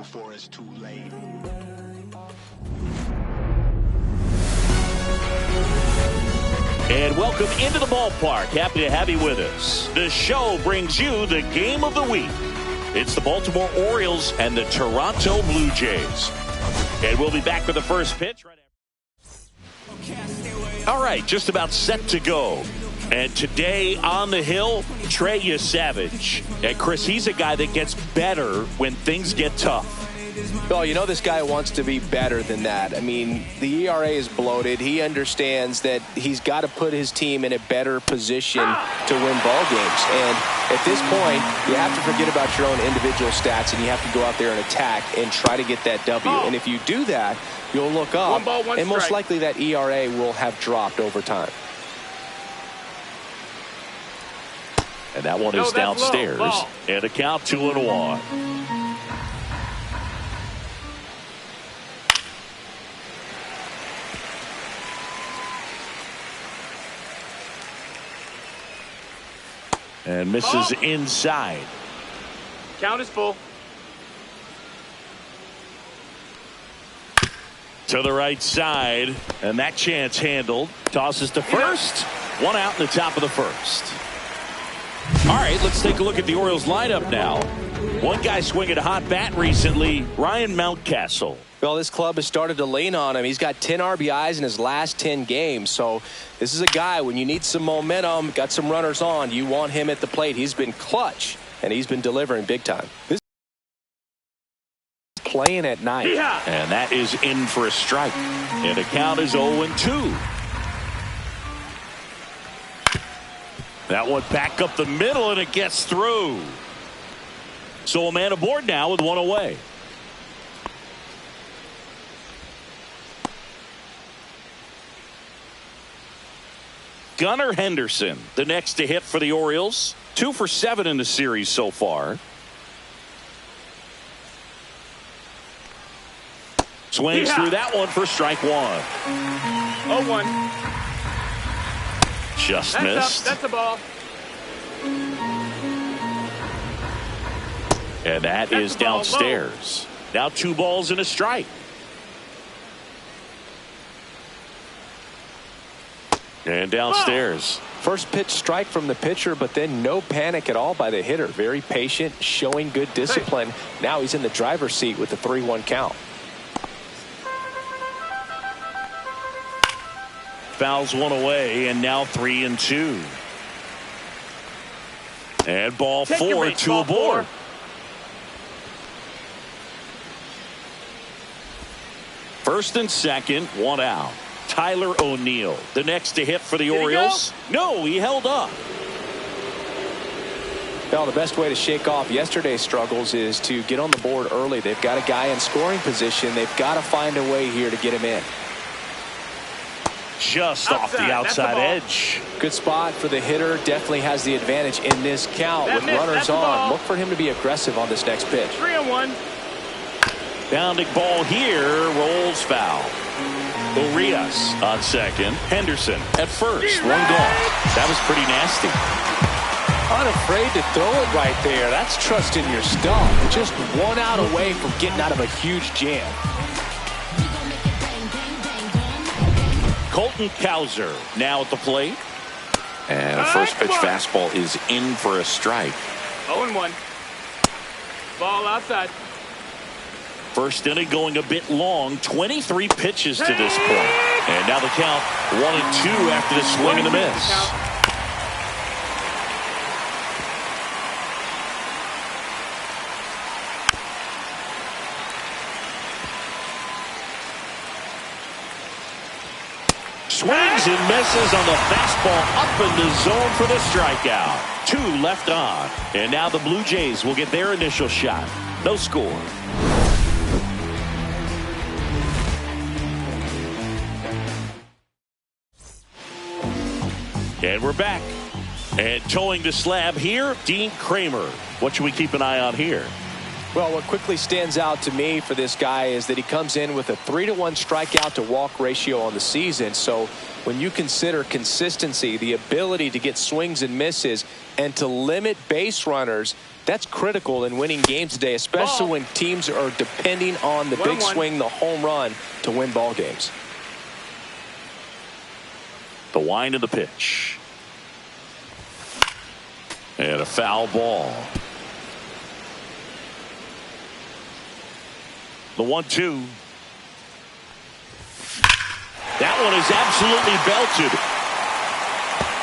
before it's too late. And welcome into the ballpark. Happy to have you with us. The show brings you the game of the week. It's the Baltimore Orioles and the Toronto Blue Jays. And we'll be back with the first pitch right after. All right, just about set to go. And today on the hill, Trey Savage. And Chris, he's a guy that gets better when things get tough. Well, you know this guy wants to be better than that. I mean, the ERA is bloated. He understands that he's got to put his team in a better position to win ball games. And at this point, you have to forget about your own individual stats, and you have to go out there and attack and try to get that W. And if you do that, you'll look up, one ball, one and most strike. likely that ERA will have dropped over time. And that one is downstairs. And a count 2-1. And misses inside. Count is full. To the right side. And that chance handled. Tosses to first. One out in the top of the first. All right, let's take a look at the Orioles lineup now. One guy swinging a hot bat recently, Ryan Mountcastle. Well, this club has started to lean on him. He's got 10 RBIs in his last 10 games. So this is a guy, when you need some momentum, got some runners on, you want him at the plate. He's been clutch, and he's been delivering big time. This is playing at night. Yeah. And that is in for a strike. And the count is 0-2. That one back up the middle, and it gets through. So a man aboard now with one away. Gunnar Henderson, the next to hit for the Orioles. 2 for 7 in the series so far. Swings through that one for strike 1. 0-1. Just That's missed. Up. That's a ball. And that is downstairs. Now 2 balls and a strike. And downstairs. First pitch strike from the pitcher, but then no panic at all by the hitter. Very patient, showing good discipline. Now he's in the driver's seat with the 3-1 count. Fouls one away, and now 3-2. And ball 4, 2 aboard. First and second, 1 out. Tyler O'Neill, the next to hit for the Orioles. No, he held up. Well, the best way to shake off yesterday's struggles is to get on the board early. They've got a guy in scoring position. They've got to find a way here to get him in. Just off the outside edge. Good spot for the hitter. Definitely has the advantage in this count with runners on. Look for him to be aggressive on this next pitch. 3-1. Bounding ball here, rolls foul. Urias on second. Henderson at first. 1 gone. That was pretty nasty. Unafraid to throw it right there. That's trusting your stuff. Just 1 out away from getting out of a huge jam. Colton Cowser now at the plate. And a first pitch fastball is in for a strike. 0-1. Ball outside. First inning going a bit long. 23 pitches to this point. And now the count 1-2 after the swing and the miss. Swings and misses on the fastball up in the zone for the strikeout. 2 left on. And now the Blue Jays will get their initial shot. No score. And we're back. And towing the slab here, Dean Kramer. What should we keep an eye on here? Well, what quickly stands out to me for this guy is that he comes in with a 3-to-1 strikeout to walk ratio on the season. So when you consider consistency, the ability to get swings and misses, and to limit base runners, that's critical in winning games today, especially when teams are depending on the big swing, the home run, to win ball games. The wind of the pitch. And a foul ball. The 1-2. That one is absolutely belted.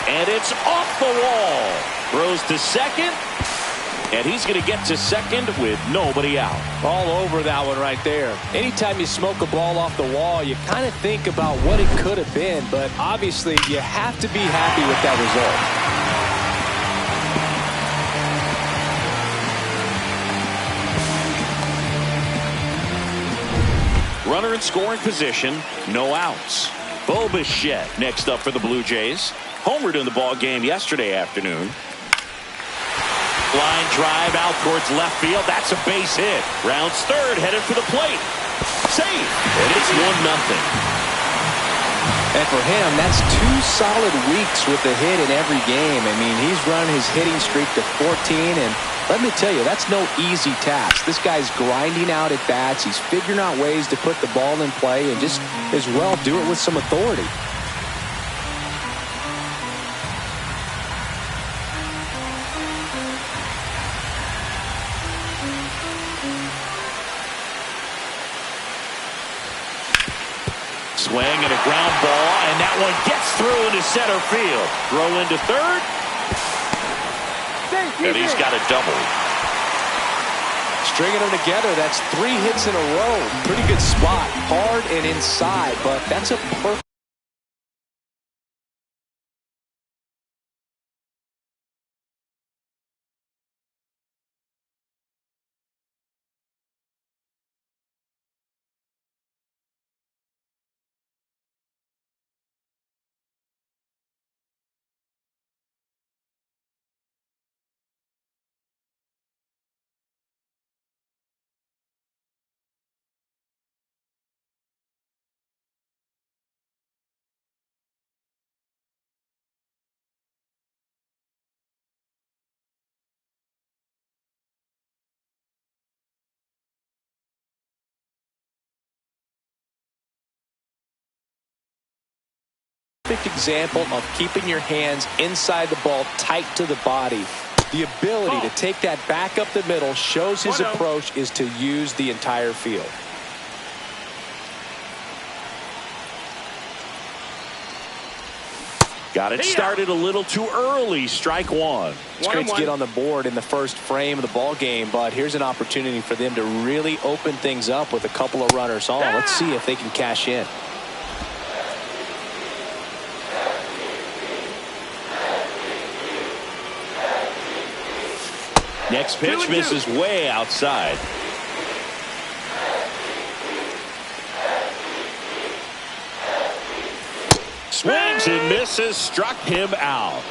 And it's off the wall. Throws to second. And he's going to get to second with nobody out. All over that one right there. Anytime you smoke a ball off the wall, you kind of think about what it could have been. But obviously, you have to be happy with that result. Runner in scoring position, no outs. Bo Bichette next up for the Blue Jays. Homered in the ball game yesterday afternoon. Line drive out towards left field. That's a base hit. Rounds third, headed for the plate. Safe. And it's 1-0. And for him, that's 2 solid weeks with a hit in every game. I mean, he's run his hitting streak to 14, and let me tell you, that's no easy task. This guy's grinding out at bats. He's figuring out ways to put the ball in play and just as well do it with some authority. Swing and a ground ball, and that one gets through into center field. Throw into third. And he's got a double. Stringing them together, that's 3 hits in a row. Pretty good spot. Hard and inside, but that's a perfect. Example of keeping your hands inside the ball, tight to the body. The ability to take that back up the middle shows his approach is to use the entire field. Got it started a little too early. Strike one. It's great to get on the board in the first frame of the ball game, but here's an opportunity for them to really open things up with a couple of runners on. Let's see if they can cash in. Next pitch misses way outside. Swings and misses, struck him out.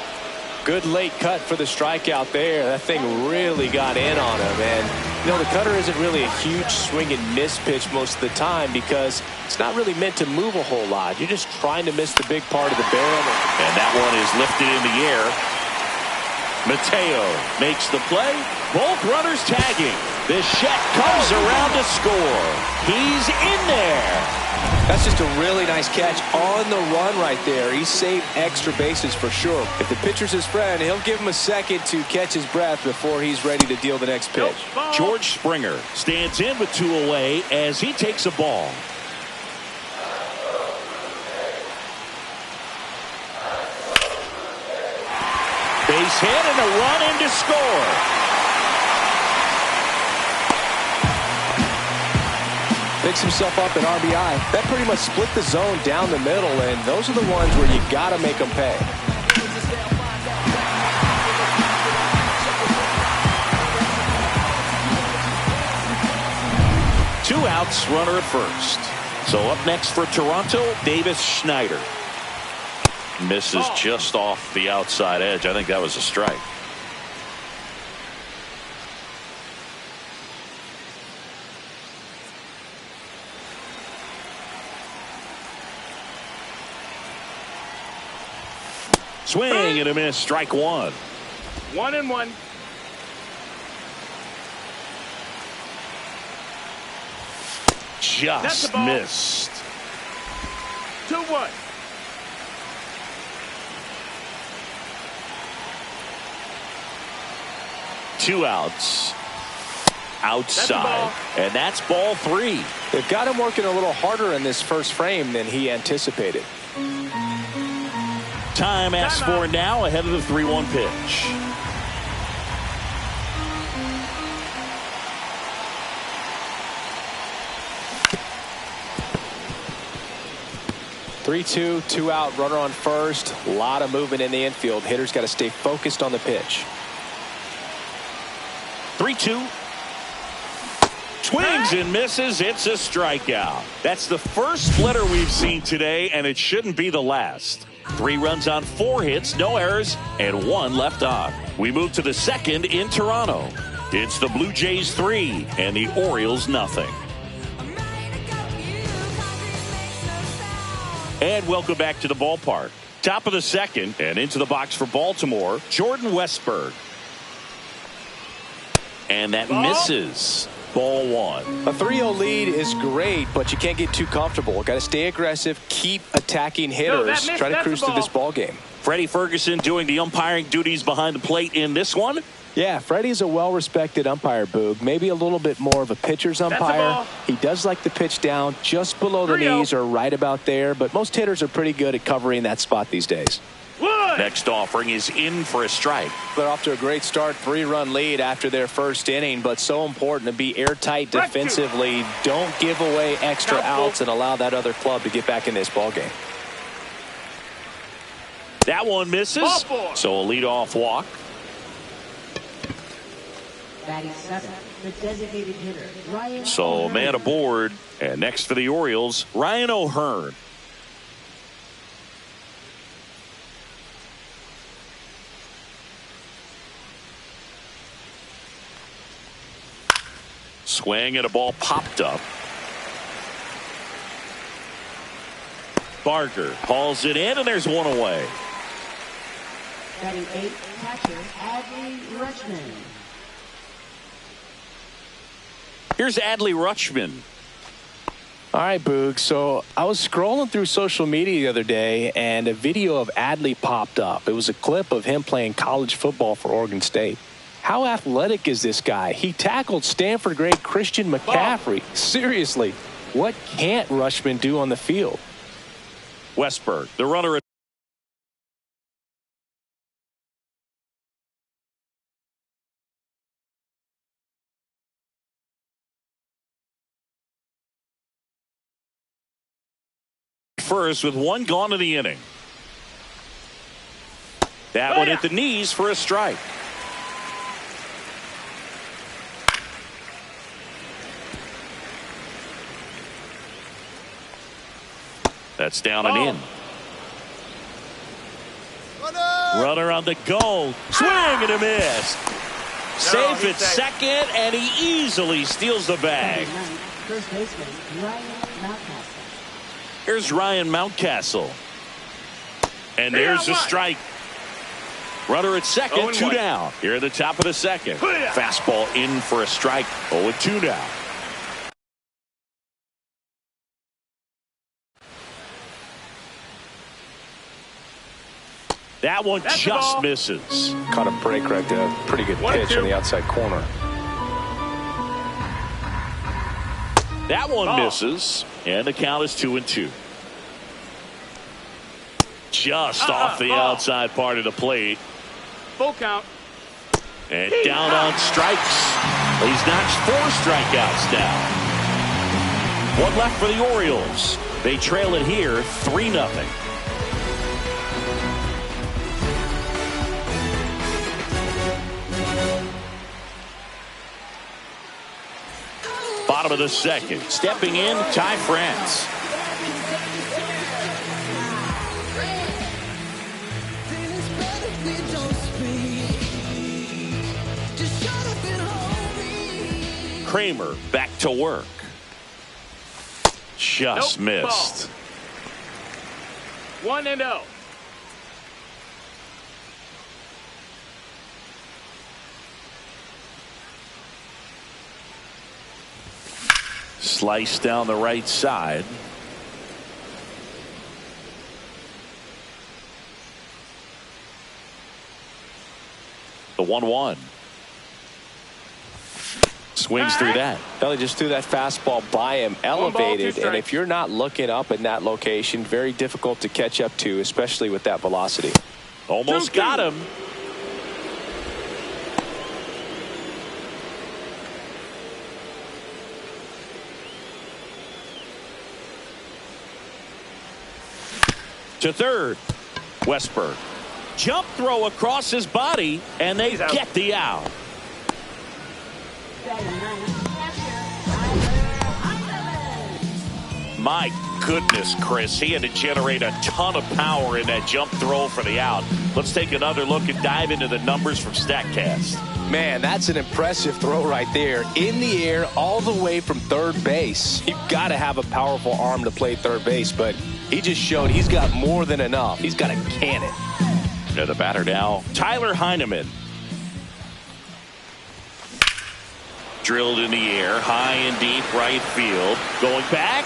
Good late cut for the strikeout there. That thing really got in on him. And, you know, the cutter isn't really a huge swing and miss pitch most of the time because it's not really meant to move a whole lot. You're just trying to miss the big part of the barrel. And that one is lifted in the air. Mateo makes the play. Both runners tagging. Bichette comes around to score. He's in there. That's just a really nice catch on the run right there. He saved extra bases for sure. If the pitcher's his friend, he'll give him a second to catch his breath before he's ready to deal the next pitch. George Springer stands in with 2 away as he takes a ball. Base hit and a run in to score. Picks himself up at RBI. That pretty much split the zone down the middle, and those are the ones where you got to make them pay. Two outs, runner at first. So up next for Toronto, Davis Schneider. Misses just off the outside edge. I think that was a strike. Swing and a miss. Strike one. 1-1. Just missed. 2-1. Two outs. Outside. And that's ball three. They've got him working a little harder in this first frame than he anticipated. Time asked for now ahead of the 3-1 pitch. Three-two, two out, runner on first. A lot of movement in the infield. Hitter's got to stay focused on the pitch. 3-2. Swings and misses. It's a strikeout. That's the first splitter we've seen today, and it shouldn't be the last. 3 runs on 4 hits, no errors, and 1 left on. We move to the second in Toronto. It's the Blue Jays 3 and the Orioles nothing. And welcome back to the ballpark. Top of the second and into the box for Baltimore, Jordan Westburg. And that misses. Ball one. A 3-0 lead is great, but you can't get too comfortable. Got to stay aggressive, keep attacking hitters, try to cruise through this ball game. Freddie Ferguson doing the umpiring duties behind the plate in this one. Yeah, Freddie's a well-respected umpire, Boog. Maybe a little bit more of a pitcher's umpire. He does like the pitch down just below the knees or right about there, but most hitters are pretty good at covering that spot these days. Next offering is in for a strike. They're off to a great start, 3-run lead after their first inning, but so important to be airtight defensively. Don't give away extra outs and allow that other club to get back in this ball game. That one misses, so a leadoff walk. Batting 7, the designated hitter, Ryan So O'Hearn. man aboard, and next for the Orioles, Ryan O'Hearn. Swing and a ball popped up. Barker hauls it in, and there's one away. Batting 8, catcher, Adley Rutschman. Here's Adley Rutschman. All right, Boog. So I was scrolling through social media the other day, and a video of Adley popped up. It was a clip of him playing college football for Oregon State. How athletic is this guy? He tackled Stanford great Christian McCaffrey. Seriously, what can't Rutschman do on the field? Westburg, the runner at first with one gone in the inning. That one at the knees for a strike. That's down and in. Runner on the go. Swing and a miss. Safe at second, and he easily steals the bag. First baseman, Ryan Mountcastle. Here's Ryan Mountcastle. And there's a strike. Runner at second, 2 down. Here at the top of the second. Fastball in for a strike. 0-2 now. That one just misses. Caught a break right there. Pretty good pitch on the outside corner. That one misses, and the count is 2-2. Just off the outside part of the plate. Full count. And down on strikes. He's notched 4 strikeouts now. One left for the Orioles. They trail it here 3-0. Bottom of the second. Stepping in, Ty France. Kramer back to work. Just missed. 1-0. Slice down the right side. The 1-1. Swings through that. Well, he just threw that fastball by him, elevated, and if you're not looking up in that location, very difficult to catch up to, especially with that velocity. Almost got him. To third. Westberg. Jump throw across his body, and they get the out. My goodness, Chris, he had to generate a ton of power in that jump throw for the out. Let's take another look and dive into the numbers from StatCast. Man, that's an impressive throw right there. In the air, all the way from third base. You've got to have a powerful arm to play third base, but he just showed he's got more than enough. He's got a cannon. The batter now, Tyler Heineman. Drilled in the air, high and deep right field. Going back.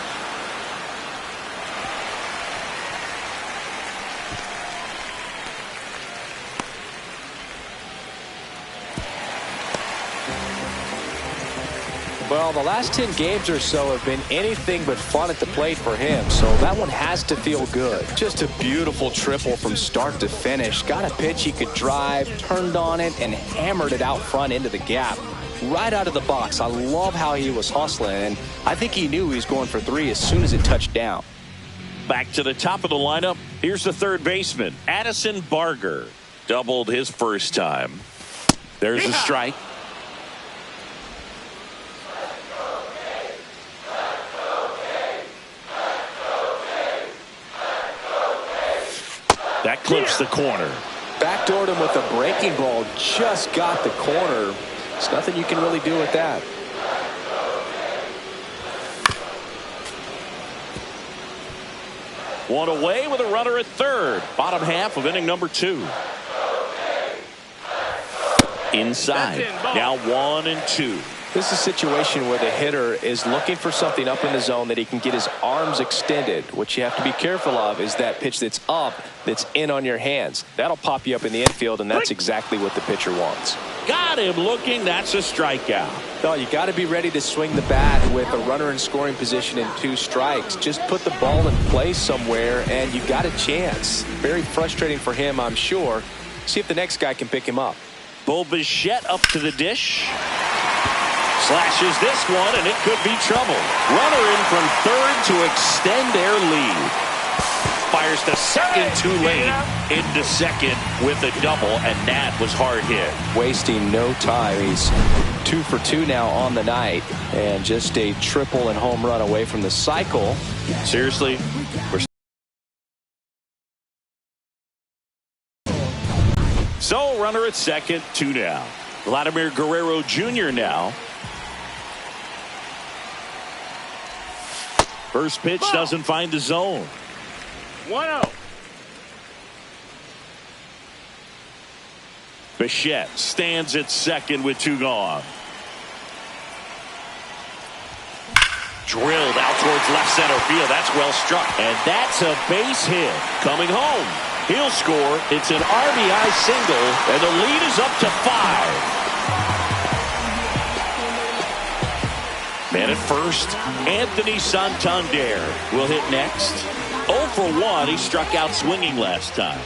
Well, the last 10 games or so have been anything but fun at the plate for him, so that one has to feel good. Just a beautiful triple from start to finish. Got a pitch he could drive, turned on it, and hammered it out front into the gap. Right out of the box. I love how he was hustling, and I think he knew he was going for 3 as soon as it touched down. Back to the top of the lineup. Here's the third baseman, Addison Barger. Doubled his first time. There's a strike. That clips the corner. Backdoored him with a breaking ball. Just got the corner. There's nothing you can really do with that. One away with a runner at third. Bottom half of inning number 2. Inside. Now 1-2. This is a situation where the hitter is looking for something up in the zone that he can get his arms extended. What you have to be careful of is that pitch that's up, that's in on your hands. That'll pop you up in the infield, and that's exactly what the pitcher wants. Got him looking. That's a strikeout. No, you got to be ready to swing the bat with a runner in scoring position and 2 strikes. Just put the ball in place somewhere, and you got a chance. Very frustrating for him, I'm sure. See if the next guy can pick him up. Bo Bichette up to the dish. Slashes this one, and it could be trouble. Runner in from third to extend their lead. Fires to second too late. Into second with a double, and that was hard hit. Wasting no time. He's 2 for 2 now on the night, and just a triple and home run away from the cycle. Seriously? So, runner at second, 2 down. Vladimir Guerrero Jr. now. First pitch doesn't find the zone. 1-0. Bichette stands at second with 2 gone. Drilled out towards left center field. That's well struck. And that's a base hit. Coming home. He'll score. It's an RBI single, and the lead is up to 5. Man at first, Anthony Santander will hit next. 0 for 1. He struck out swinging last time.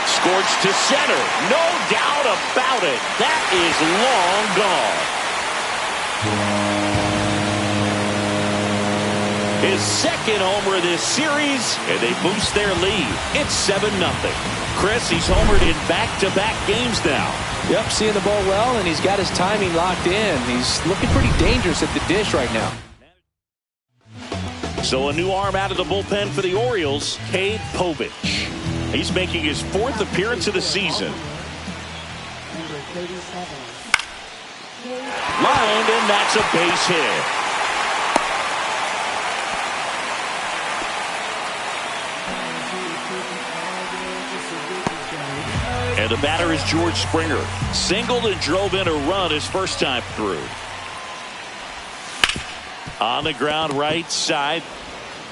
Scorched to center. No doubt about it. That is long gone. His second homer of this series, and they boost their lead. It's 7-0. Chris, he's homered in back-to-back games now. Yep, seeing the ball well, and he's got his timing locked in. He's looking pretty dangerous at the dish right now. So a new arm out of the bullpen for the Orioles, Cade Povich. He's making his 4th appearance of the season. Number 37. Lined, and that's a base hit. And the batter is George Springer. Singled and drove in a run his first time through. On the ground right side.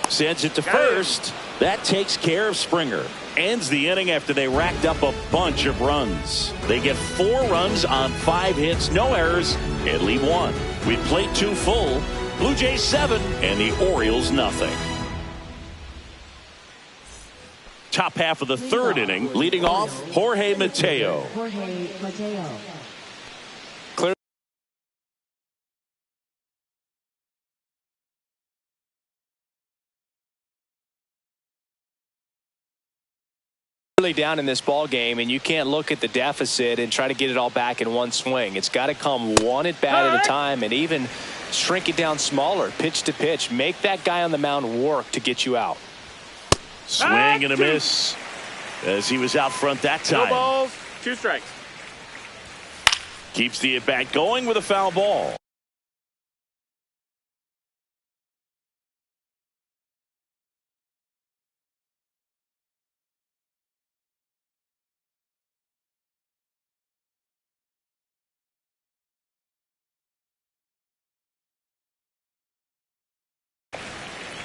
Sends it to first. That takes care of Springer. Ends the inning after they racked up a bunch of runs. They get 4 runs on 5 hits, no errors, and leave 1. We played 2 full. Blue Jays 7 and the Orioles nothing. Top half of the 3rd inning, leading off Jorge Mateo. Jorge Mateo. Really down in this ball game, and you can't look at the deficit and try to get it all back in one swing. It's got to come one at bat at a time, and even shrink it down smaller, pitch to pitch. Make that guy on the mound work to get you out. Swing and a miss as he was out front that time. 2 balls, 2 strikes. Keeps the at bat going with a foul ball.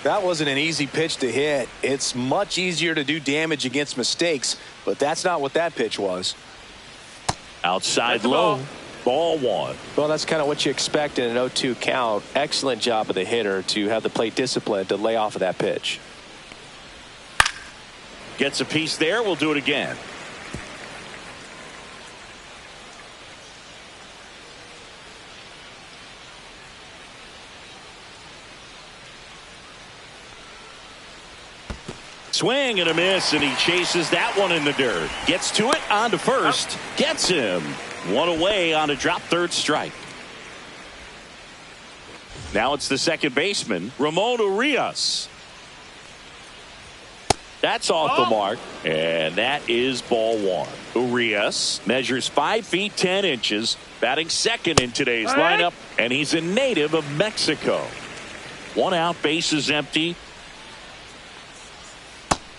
That wasn't an easy pitch to hit. It's much easier to do damage against mistakes, but that's not what that pitch was. Outside low. Ball 1. Well, that's kind of what you expect in an 0-2 count. Excellent job of the hitter to have the plate discipline to lay off of that pitch. Gets a piece there. We'll do it again. Swing and a miss, and he chases that one in the dirt. Gets to it, on to first. Gets him. 1 away on a drop 3rd strike. Now it's the second baseman, Ramon Urias. That's off the mark, and that is ball 1. Urias measures 5 feet 10 inches, batting second in today's lineup, and he's a native of Mexico. 1 out, bases empty.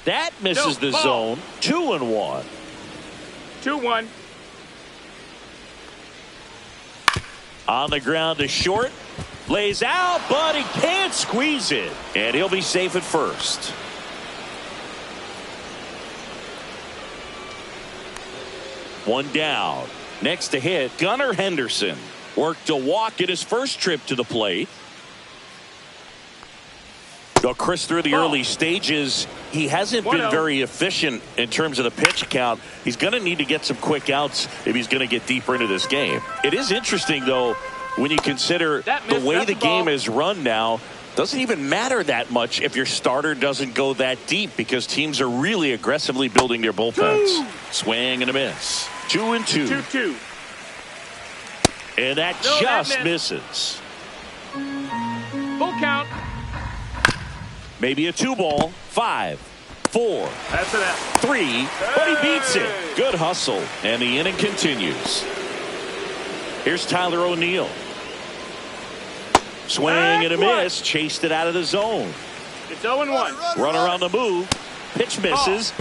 That misses the zone. 2-1. 2-1. On the ground to short. Lays out, but he can't squeeze it. And he'll be safe at first. One down. Next to hit, Gunnar Henderson. Worked a walk in his first trip to the plate. So Chris, through the early stages, he hasn't been very efficient in terms of the pitch count. He's going to need to get some quick outs if he's going to get deeper into this game. It is interesting, though, when you consider the way the game is run now. Doesn't even matter that much if your starter doesn't go that deep, because teams are really aggressively building their bullpens. Swing and a miss. 2-2. 2-2. And that just misses. Full count. Maybe a 2-ball. 5, 4, That's it. 3, but he beats it. Good hustle, and the inning continues. Here's Tyler O'Neill. Swing and a miss. Chased it out of the zone. It's 0-1. Runner on the move. Pitch misses.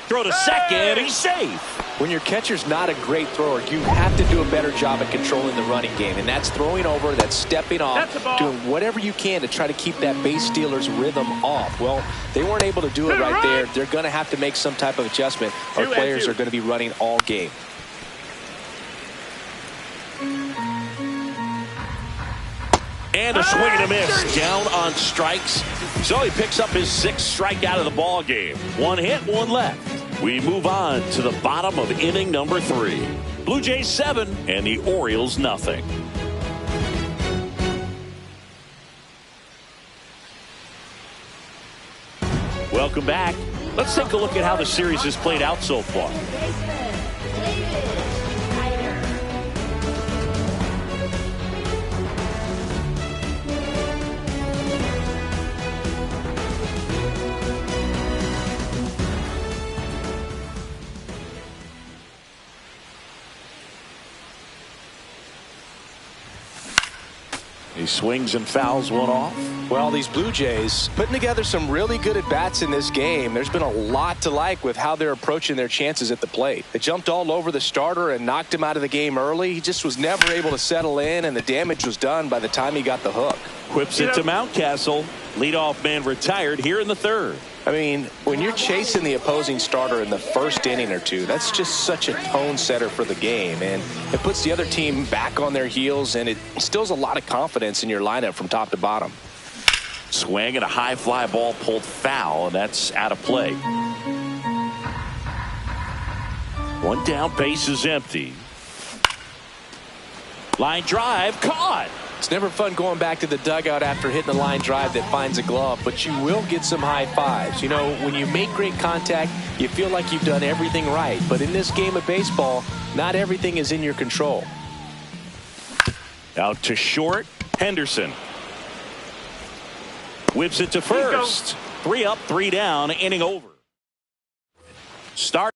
Throw to second. He's safe. When your catcher's not a great thrower, you have to do a better job at controlling the running game, and that's throwing over, that's stepping off, doing whatever you can to try to keep that base stealer's rhythm off. Well, they weren't able to do it right there. They're going to have to make some type of adjustment, or players are going to be running all game. And a swing and a miss. Down on strikes. So he picks up his 6th strikeout of the ball game. 1 hit, 1 left. We move on to the bottom of inning number 3. Blue Jays 7 and the Orioles nothing. Welcome back. Let's take a look at how the series has played out so far. He swings and fouls one off. Well, these Blue Jays putting together some really good at-bats in this game. There's been a lot to like with how they're approaching their chances at the plate. They jumped all over the starter and knocked him out of the game early. He just was never able to settle in, and the damage was done by the time he got the hook. Whips it to Mountcastle. Leadoff man retired here in the third. I mean, when you're chasing the opposing starter in the first inning or two, that's just such a tone setter for the game, and it puts the other team back on their heels, and it instills a lot of confidence in your lineup from top to bottom. Swing and a high fly ball pulled foul, and that's out of play. One down, base is empty. Line drive, caught. It's never fun going back to the dugout after hitting a line drive that finds a glove, but you will get some high fives. You know, when you make great contact, you feel like you've done everything right. But in this game of baseball, not everything is in your control. Out to short, Henderson. Whips it to first. 3 up, 3 down, inning over. Start.